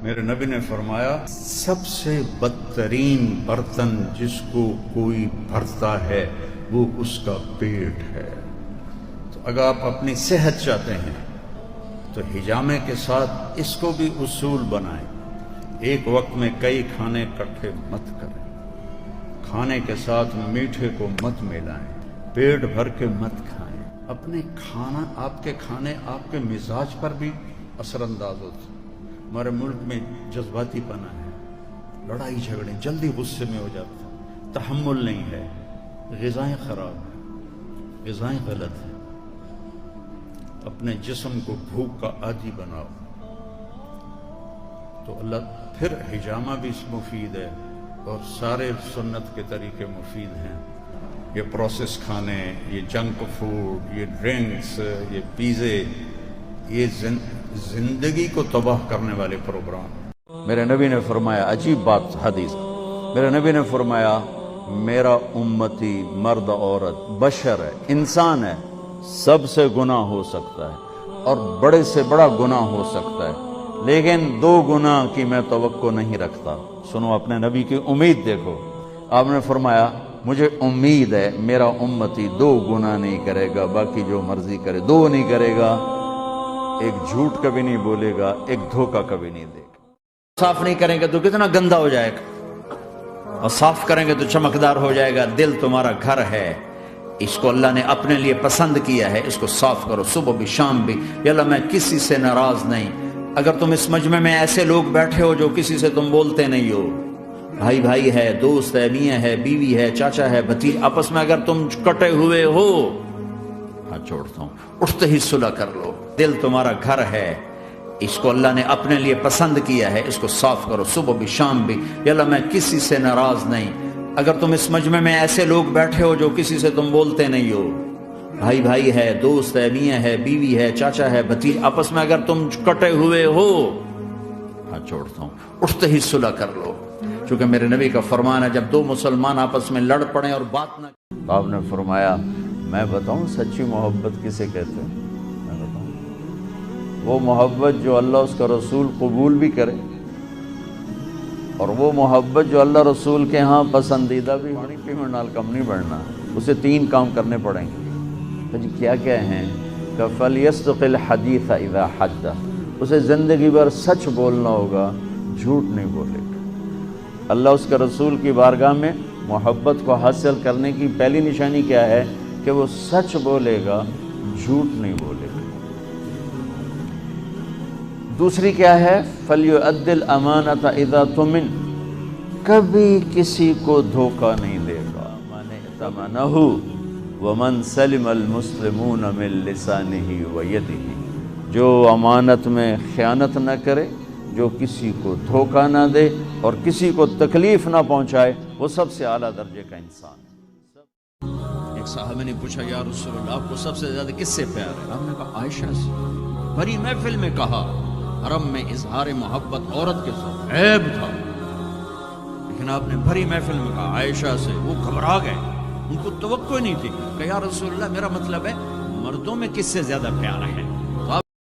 میرے نبی نے فرمایا سب سے بدترین برتن جس کو کوئی بھرتا ہے وہ اس کا پیٹ ہے۔ تو اگر آپ اپنی صحت چاہتے ہیں تو حجامے کے ساتھ اس کو بھی اصول بنائیں۔ ایک وقت میں کئی کھانے اکٹھے مت کریں، کھانے کے ساتھ میٹھے کو مت ملائیں، پیٹ بھر کے مت کھائیں۔ اپنے کھانا، آپ کے کھانے آپ کے مزاج پر بھی اثر انداز ہوتے ہیں۔ ہمارے ملک میں جذباتی پنا ہے، لڑائی جھگڑے، جلدی غصے میں ہو جاتا ہے، تحمل نہیں ہے، غذائیں خراب ہیں، غذائیں غلط ہیں۔ اپنے جسم کو بھوک کا عادی بناؤ تو اللہ پھر حجامہ بھی مفید ہے اور سارے سنت کے طریقے مفید ہیں۔ یہ پروسیس کھانے، یہ جنک فوڈ، یہ ڈرنکس، یہ پیزے، یہ زندگی کو تباہ کرنے والے پروگرام۔ میرے نبی نے فرمایا، عجیب بات حدیث، میرے نبی نے فرمایا میرا امتی مرد عورت بشر ہے، انسان ہے، سب سے گناہ ہو سکتا ہے اور بڑے سے بڑا گناہ ہو سکتا ہے، لیکن 2 گناہ کی میں توقع نہیں رکھتا۔ سنو اپنے نبی کی امید دیکھو، آپ نے فرمایا مجھے امید ہے میرا امتی 2 گناہ نہیں کرے گا، باقی جو مرضی کرے 2 نہیں کرے گا، ایک جھوٹ کبھی نہیں بولے گا، ایک دھوکہ کبھی نہیں دے گا۔ صاف نہیں کریں گے تو کتنا گندا ہو جائے گا، اور صاف کریں گے تو چمکدار ہو جائے گا۔ دل تمہارا گھر ہے، اس کو اللہ نے اپنے لیے پسند کیا ہے، اس کو صاف کرو صبح بھی شام بھی۔ یا اللہ میں کسی سے ناراض نہیں۔ اگر تم اس مجمع میں ایسے لوگ بیٹھے ہو جو کسی سے تم بولتے نہیں ہو، بھائی بھائی ہے، دوست ہے، میاں ہے، بیوی ہے، چاچا ہے، بھتیجا، آپس میں اگر تم کٹے ہوئے ہو، ہاتھ چھوڑتا ہوں، اٹھتے ہی صلح کر لو۔ دل تمہارا گھر ہے، اس کو اللہ نے اپنے لیے پسند کیا ہے، اس کو صاف کرو صبح بھی شام بھی۔ یا اللہ میں کسی سے ناراض نہیں۔ اگر تم اس مجمع میں ایسے لوگ بیٹھے ہو جو کسی سے تم بولتے نہیں ہو، بھائی بھائی ہے، دوست ہے، میاں ہے، بیوی ہے، چاچا ہے، بھتیجا، آپس میں اگر تم کٹے ہوئے ہو، ہاتھ چھوڑتا ہوں، اٹھتے ہی صلح کر لو۔ چونکہ میرے نبی کا فرمان ہے جب 2 مسلمان آپس میں لڑ پڑیں اور بات نہ، تو آپ نے فرمایا میں بتاؤں سچی محبت کسے کہتے ہیں؟ میں بتاؤں، وہ محبت جو اللہ اس کا رسول قبول بھی کرے، اور وہ محبت جو اللہ رسول کے ہاں پسندیدہ بھی ہونی، پیمنٹ نال کم نہیں بڑھنا۔ اسے 3 کام کرنے پڑیں گے۔ جی کیا کیا ہیں؟ کہ فَلْيَصْدِقِ الْحَدِيثَ إِذَا حَدَّثَ، اسے زندگی بھر سچ بولنا ہوگا، جھوٹ نہیں بولے گا۔ اللہ اس کے رسول کی بارگاہ میں محبت کو حاصل کرنے کی پہلی نشانی کیا ہے؟ کہ وہ سچ بولے گا، جھوٹ نہیں بولے گا۔ دوسری کیا ہے؟ فَلْيُؤَدِّ الْأَمَانَةَ إِذَا تُمِنَ، کبھی کسی کو دھوکہ نہیں دے گا۔ مَنِ ائْتَمَنَهُ وَمَنْ سَلِمَ الْمُسْلِمُونَ مِنْ لِسَانِهِ وَيَدِهِ، جو امانت میں خیانت نہ کرے، جو کسی کو دھوکہ نہ دے اور کسی کو تکلیف نہ پہنچائے، وہ سب سے اعلیٰ درجے کا انسان ہے۔ ایک صحابہ نے پوچھا یا رسول اللہ آپ کو سب سے زیادہ کس سے پیار ہے؟ آپ نے کہا عائشہ سے۔ بڑی محفل میں کہا، حرم میں اظہار محبت عورت کے ساتھ عیب تھا، لیکن آپ نے بھری محفل میں کہا عائشہ سے۔ وہ گھبرا گئے، ان کو توقع نہیں تھی کہ یا رسول اللہ میرا مطلب ہے مردوں میں کس سے زیادہ پیار ہے؟